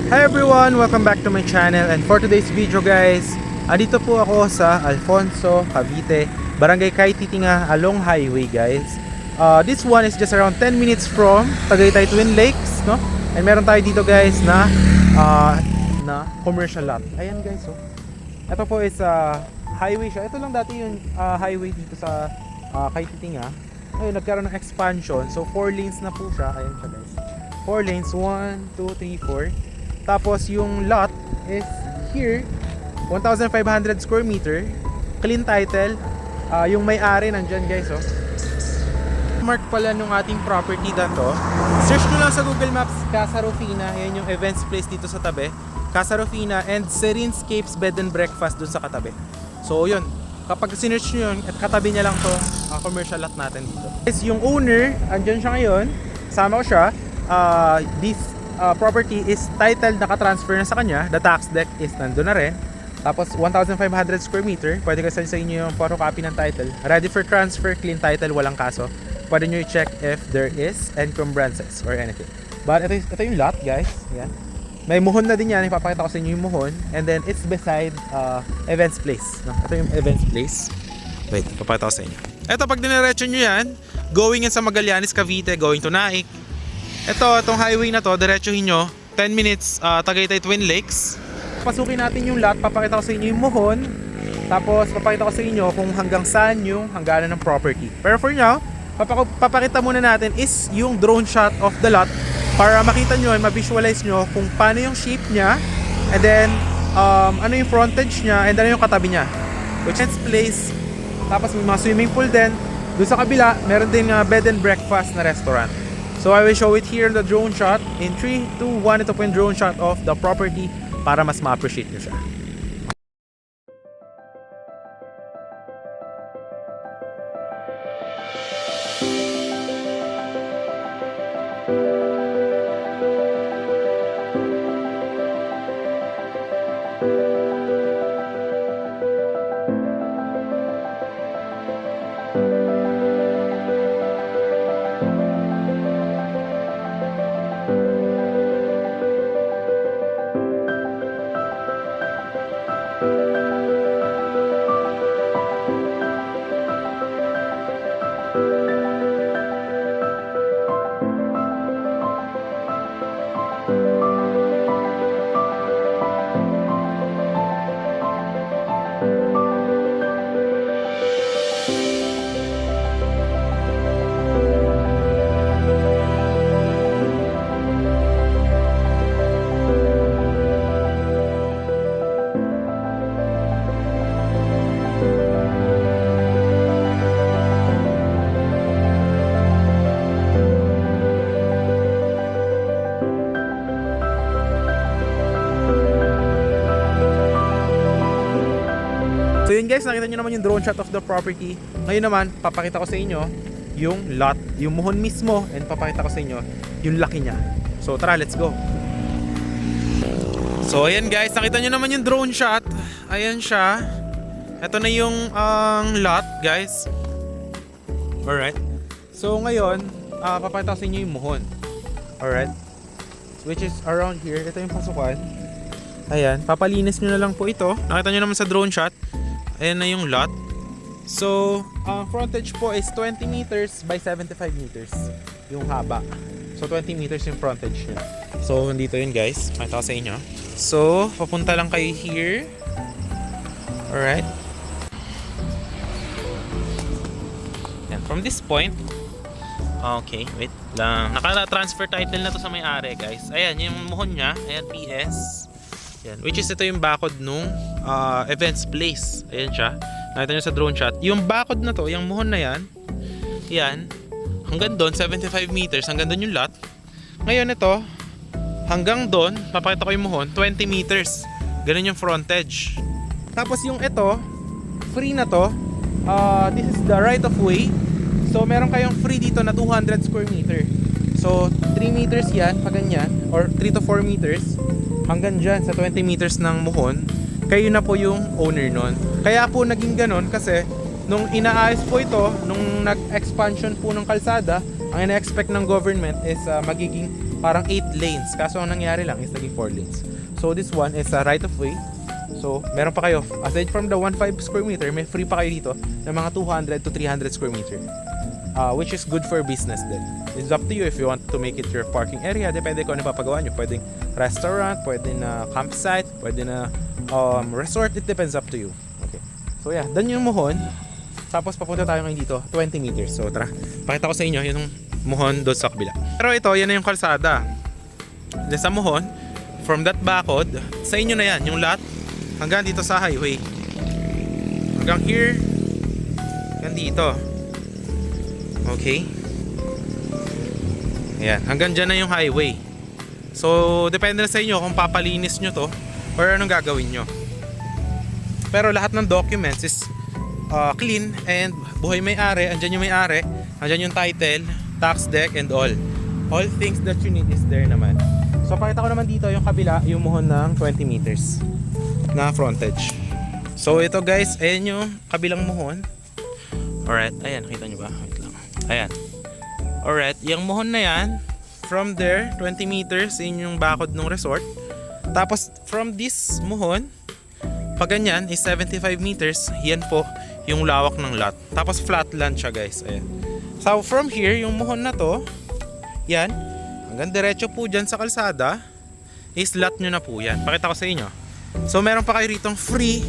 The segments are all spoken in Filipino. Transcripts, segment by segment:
Hi everyone! Welcome back to my channel, and for today's video guys, andito po ako sa Alfonso, Cavite, Barangay Kaititinga along highway guys. This one is just around 10 minutes from Tagaytay Twin Lakes, no? And meron tayo dito guys na commercial lot. Ayan guys, oh. Ito po is highway siya. Ito lang dati yung highway dito sa Kaititinga. Ngayon nagkaroon ng expansion, so 4 lanes na po siya. Ayan siya guys, 4 lanes, 1, 2, 3, 4. Tapos yung lot is here, 1,500 square meter, clean title. Yung may-ari nandyan guys, oh. Mark pala nung ating property na to. Search nyo lang sa Google Maps, Casa Rufina. Yan yung events place dito sa tabi, Casa Rufina and Serenescapes Bed and Breakfast dun sa katabi. So yun, kapag sinearch nyo yun, at katabi niya lang to, commercial lot natin dito. Guys, yung owner, andyan siya ngayon, kasama ko siya. This property is titled, naka-transfer na sa kanya. The tax deck is nandun na rin. Tapos 1,500 square meter. Pwede kasi sa inyo yung photocopy ng title. Ready for transfer, clean title, walang kaso. Pwede nyo i-check if there is encumbrances or anything. But ito yung lot guys. Yan. May muhon na din yan. Ipapakita ko sa inyo yung muhon. And then it's beside events place, no? Ito yung events place. Wait, ipapakita ko sa inyo. Ito, pag diniretso nyo yan, going in sa Magallanes, Cavite, going to Naik. Itong highway na to, diretsuhin nyo, 10 minutes, Tagaytay Twin Lakes. Pasukin natin yung lot, papakita ko sa inyo yung muhon. Tapos papakita ko sa inyo kung hanggang saan yung hangganan ng property. Pero for now, papakita muna natin is yung drone shot of the lot para makita nyo and ma-visualize nyo kung paano yung shape nya, and then ano yung frontage nya, and ano yung katabi nya, which is place. Tapos may mga swimming pool din. Doon sa kabila, meron din bed and breakfast na restaurant. So I will show it here in the drone shot. In 3, 2, 1, ito po yung drone shot of the property para mas ma-appreciate nyo siya. So yun guys, nakita nyo naman yung drone shot of the property. Ngayon naman, papakita ko sa inyo yung lot, yung muhon mismo, and papakita ko sa inyo yung laki niya. So tara, let's go. So ayan guys, nakita nyo naman yung drone shot. Ayan siya. Ito na yung lot guys. Alright. So ngayon, papakita ko sa inyo yung muhon. Alright. Which is around here. Ito yung pasukan. Ayan, papalinis nyo na lang po ito. Nakita nyo naman sa drone shot. Ayan na yung lot. So, frontage po is 20 meters by 75 meters yung haba. So, 20 meters yung frontage niya. So, nandito yun guys. Makita ko sa inyo. So, papunta lang kayo here. Alright. And from this point, okay, wait lang. Naka-transfer title na to sa may-ari guys. Ayan, yung muhon niya. Ayan, PS. Yan. Which is ito yung bakod nung events place. Ayan siya. Nakita nyo sa drone shot. Yung bakod na to, yung muhon na yan, yan, hanggang doon, 75 meters. Hanggang doon yung lot. Ngayon ito, hanggang doon, papakita ko yung muhon, 20 meters. Ganun yung frontage. Tapos yung ito, free na to. This is the right of way. So meron kayong free dito na 200 square meter. So 3 meters yan, pag ganyan, or 3 to 4 meters. Hanggang dyan sa 20 meters ng muhon, kayo na po yung owner nun. Kaya po naging ganon kasi nung inaayos po ito, nung nag-expansion po ng kalsada, ang ina-expect ng government is magiging parang 8 lanes. Kaso ang nangyari lang is naging 4 lanes. So this one is a right of way. So meron pa kayo, aside from the 1.5 square meter, may free pa kayo dito ng mga 200 to 300 square meter. Which is good for business din. It's up to you if you want to make it your parking area. Depende kung ano papagawa nyo. Pwedeng restaurant, pwede na campsite, pwede na resort. It depends, up to you. Okay. So yeah, dan yung Mohon. Tapos papunta tayo ngayon dito, 20 meters. So tara, pakita ko sa inyo yung Mohon doon sa kabila. Pero ito, yan na yung kalsada. Then sa Mohon, from that bakod, sa inyo na yan, yung lot, hanggang dito sa highway. Hanggang here, hanggang dito. Okay. Ayan, hanggang dyan na yung highway. So, depende na sa inyo kung papalinis nyo to or anong gagawin nyo. Pero lahat ng documents is clean and buhay may-ari. Andyan yung may-ari, andyan yung title, tax deck and all. All things that you need is there naman. So, pakita ko naman dito yung kabila, yung Mohon ng 20 meters na frontage. So, ito guys, ayan yung kabilang Mohon. Alright, ayan, nakita nyo ba? Wait lang. Ayan. Alright, yung Mohon na yan, from there, 20 meters, yun yung bakod ng resort. Tapos, from this Mohon, pag ganyan is 75 meters, yan po yung lawak ng lot. Tapos, flat land siya guys. Ayan. So, from here, yung Mohon na to, yan, hanggang diretso po dyan sa kalsada, is lot nyo na po yan. Pakita ko sa inyo. So, meron pa kayo ritong free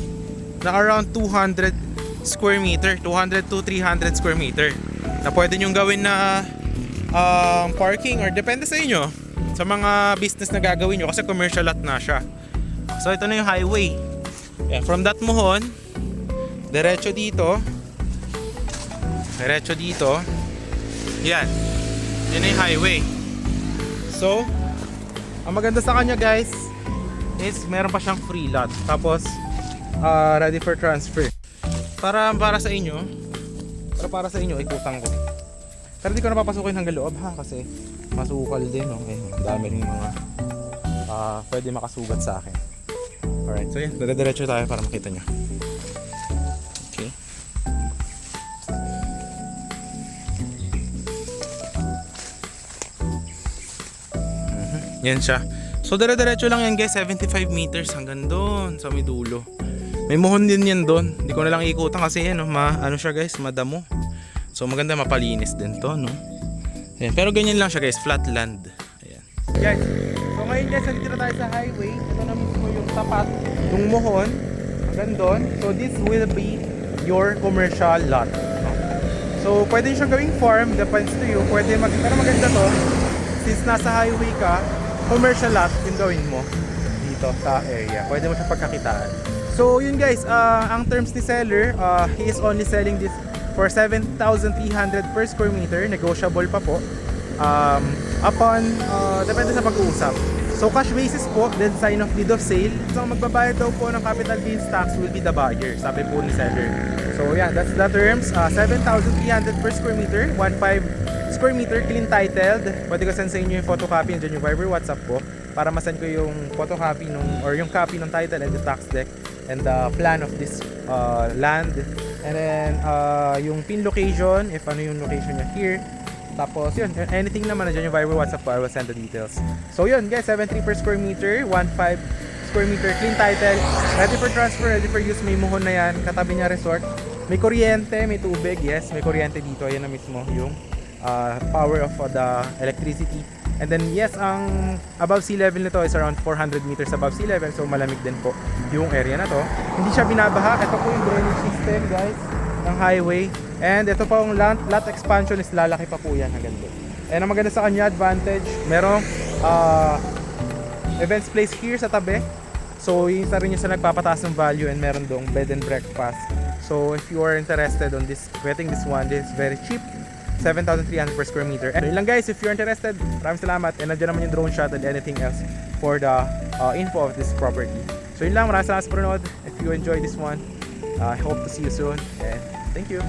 na around 200 square meter, 200 to 300 square meter na pwede nyong gawin na parking or depende sa inyo sa mga business na gagawin nyo kasi commercial lot na siya. So ito na yung highway. Yeah, from that Mohon, diretso dito. Yan. Yan na yung highway. So, ang maganda sa kanya guys is meron pa siyang free lot. Tapos ready for transfer. Para sa inyo, ikutan ko. Pero di ko napapasukin hanggang loob ha, kasi masukal din, no? Eh, dami rin mga pwede makasugat sa akin. Alright, so yan, dire-diretso tayo para makita nyo. Okay. Yan siya. So dire-diretso lang yan guys, 75 meters hanggang doon sa may dulo. May Mohon din yan doon. Hindi ko na lang ikutan kasi yan, no? Ano siya guys, madamo. So maganda, mapalinis din to, no? Ayan. Pero ganyan lang siya guys, flat land. Ayan. Guys, so ngayon guys, nandito na tayo sa highway. Ito na mismo yung tapat ng Mohon hanggang doon. So this will be your commercial lot, no? So pwede siyang gawing farm, depends to you. Pero maganda to, since nasa highway ka, commercial lot yung gawin mo dito sa area. Pwede mo siya pagkakitaan. So yun guys, ang terms ni seller, he is only selling this for 7,300 per square meter, negotiable pa po. Depende sa pag-uusap. So cash basis po, then sign of deed of sale. So magbabayad daw po ng capital gains tax will be the buyer, sabi po ni seller. So yeah, that's the terms. 7,300 per square meter, 1.5 square meter, clean titled. Pwede ko send sa inyo yung photocopy, and yung Viber, WhatsApp po, para masend ko yung photocopy or yung copy ng title and the tax deck and the plan of this land. And then yung pin location, if ano yung location niya here. Tapos yun, anything naman nandiyan yung Viber, WhatsApp po, I will send the details. So yun guys, 73 per square meter, 1.5 square meter, clean title, ready for transfer, ready for use. May Mohon na yan, katabi niya resort. May kuryente, may tubig, yes, may kuryente dito. Ayan na mismo yung power of the electricity. And then yes, ang above sea level nito is around 400 meters above sea level. So malamig din po yung area na to. Hindi siya binabaha. Ito po yung drainage system guys ng highway. And ito pa yung lot expansion is lalaki pa po yan hanggang doon. And ang maganda sa kanya, advantage, merong events place here sa tabi. So yung isa rin yung sa nagpapataas ng value, and meron doong bed and breakfast. So if you are interested on getting this one, this is very cheap. 7,300 per square meter. And yun lang guys, if you're interested, maraming salamat. And nandiyan naman yung drone shot and anything else for the info of this property. So yun lang, maraming salamat sa panonood. If you enjoy this one, I hope to see you soon. And thank you.